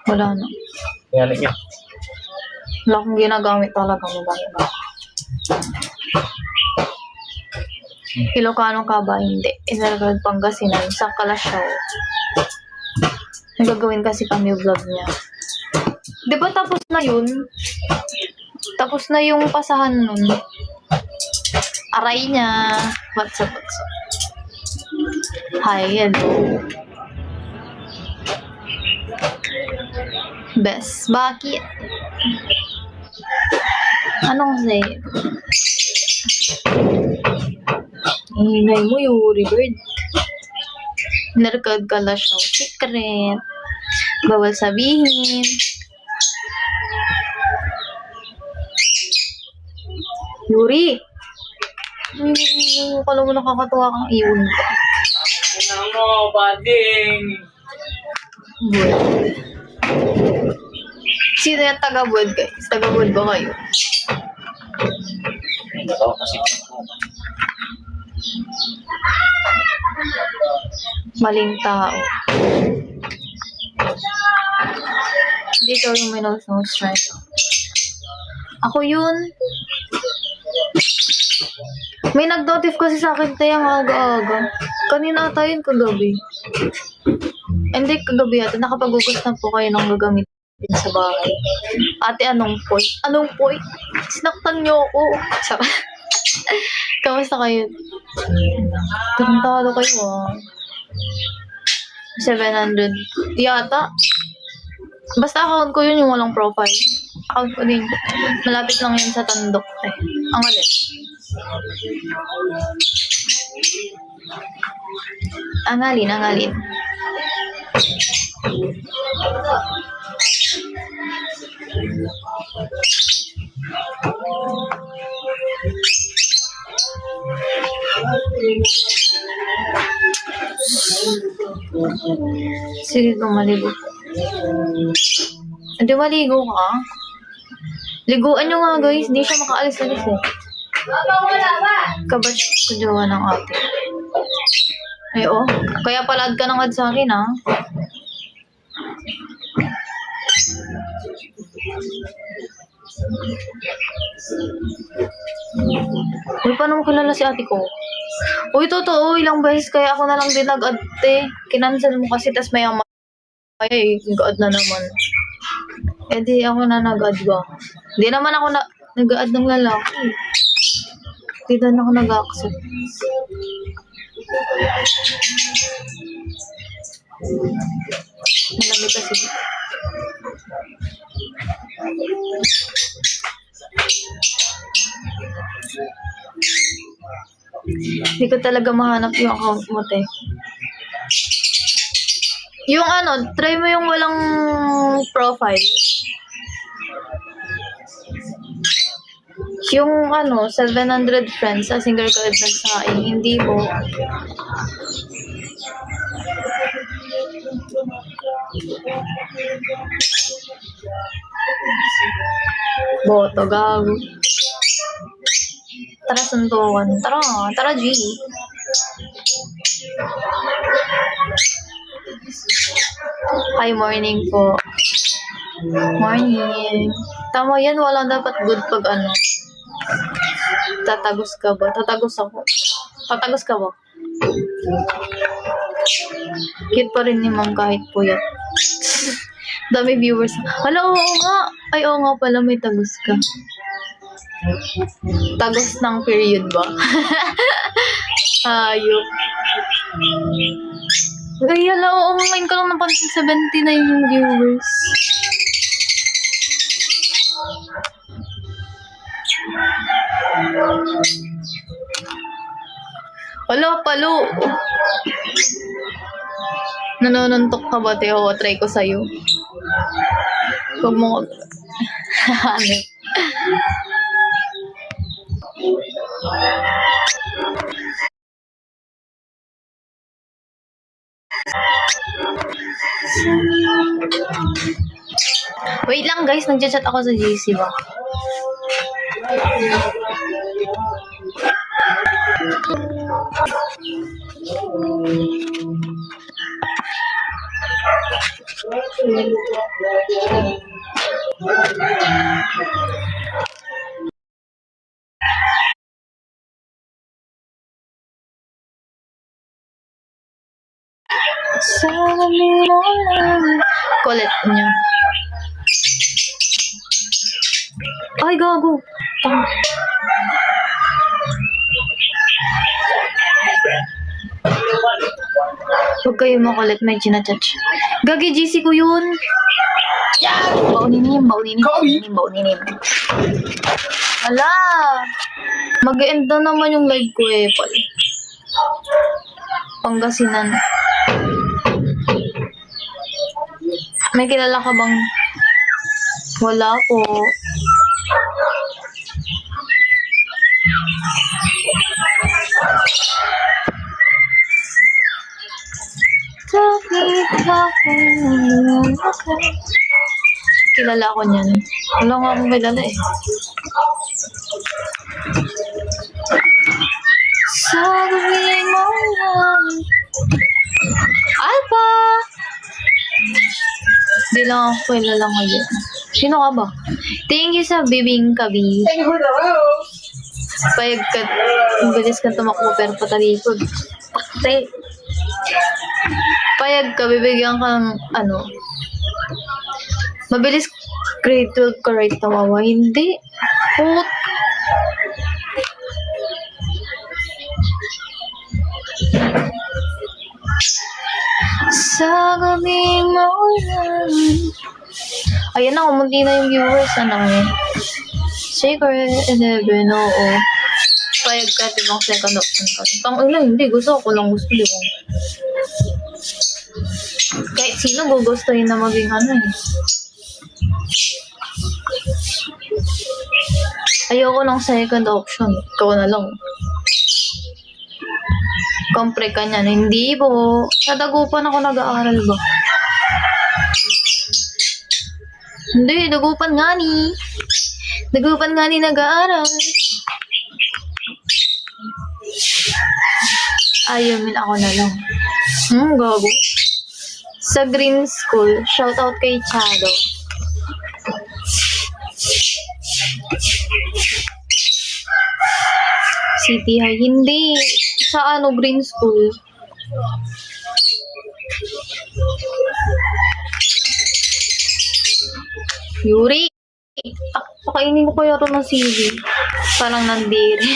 Wala na. Yan niya. Wala akong ginagamit talaga. Wala. Ilocano ka ba? Hindi. Inaragad Pangasinan sa Kalasyaw. Nagagawin kasi kami vlog niya. Di ba tapos na yun? Tapos na yung pasahan nun. Aray niya. What's up? Hi, hello. Bes, bakit? Anong say? Hinay mo, Yuri Bird. Narkad ka lang siya. Secret. Bawal sabihin. Yuri! Kala mo nakakatawa kang iyon ka. Ano mo, bading? Good. Sino yung taga-wood, guys? Taga-wood ba kayo? Ito kasi Maling tao. Hindi ikaw yung may nose right? Ako yun. May nag-notif kasi sa akin tayang aga-aga. Kanina ata yun kagabi. Hindi kagabi ata. Nakapag-ugos na po kayo ng gagamitin sa bahay. Ate, anong point? Anong point? Sinaktan niyo ako. Sarap. Kamusta kayo? Tarantado kayo ah. 700 yata. Basta account ko yun yung walang profile. Account ko din. Malapit lang yun sa Tandok. Ang alin. Angalin. Sige kung maligo. Hindi maligo ka? Liguan nyo nga guys, hindi siya makaalis-alis eh. Kabatch ko jowa ng ate. Ay oh, kaya pala add ka ng add sa akin ah. Uy, paano mo kilala si ate ko? Uy, totoo, ilang beses kaya ako na lang din nag-add te. Kinancel mo kasi tas maya ay, nag-add na naman. Eh di ako na nag-add ba? Di naman ako nag-add ng lalaki. Di na ako nag-accept. Malamig kasi. Hindi ko talaga mahanap yung account mo, te. Yung ano, try mo yung walang profile. Yung ano, 700 friends sa single card nagsaing, hindi mo. Boto, gago. Tara, suntukan. Tara, G. Hi, morning po. Morning. Tama yan, walang dapat good pag ano. Tatagos ka ba? Tatagos ako. Tatagos ka ba? Cute pa rin ni ma'am kahit puyat. Dami viewers. Hala, oo nga. Ay, oo nga pala, may tagos ka. Tagos ng period ba? Ayok. Ay, hala, oo nga. Ngayon ka lang napansin 79 yung viewers. Hala, palo. Nanonuntok ka ba, Teo? Try ko sa'yo. Huwag mo ko. Ano? Wait lang guys, nag-chat ako sa GC ba? Kulit niya. Ay, gago. Tang- Huwag kayo makulit, may chinachat siya. Gagi, GC ko yun. Bauninim. Hala. Mag-end na naman yung live ko eh, Paul. Pangasinan. May kilala ka bang? Wala po. Kilala ko niyan. Wala nga akong kilala eh. Sabi mo lang. Alpha! Di lang ako kilala ngayon. Sino ka ba? Thank you sa bibing kabi. Thank you for the rose. Payag ka. Ang bilis ka tumakbo pero patalikod. Pakte. Payag ka, bibigyan kang ano. Mabilis grade 12 ka right tawawa. Hindi. Put. Sa gabing maulan. Ayan na, kumunti na yung viewers. Ano eh. Secret 11, oo. Payag ka, ibang second option ka. Tang-ina, hindi. Gusto ko lang gusto, di ba? Kahit sino gugustuhin na maging ano eh. Ayoko ng second option. Ikaw na lang. Kompre ka niyan. Hindi po. Sa Dagupan ako nag-aaral ba? Hindi, Dagupan nga ni. Dagupan nga ni nag-aaral. Ayamin ako na lang. Gago. Sa Green School, shoutout kay Chado. City High. Hindi. Sa ano, Green School. Yuri. Pakainin ko kaya ito ng CV. Parang nandiri.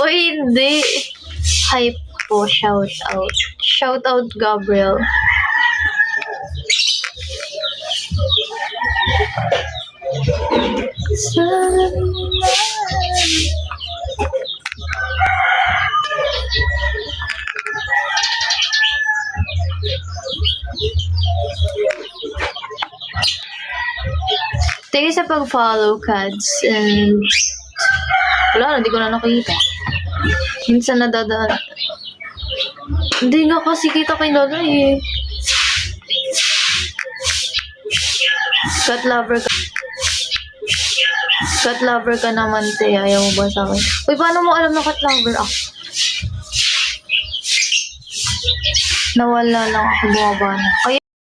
O hindi. Hype po. Shoutout. Shoutout, Gabriel. Thank you sa pag-follow, Kads. And wala na, hindi ko na nakita. Minsan nadadaan. Hindi nga kasi kita kay Lola eh. Cat lover ka. Cat lover ka naman, te. Ayaw mo ba sa akin? Uy, paano mo alam na cat lover ako? Nawala lang ako, bumaba na. Ay,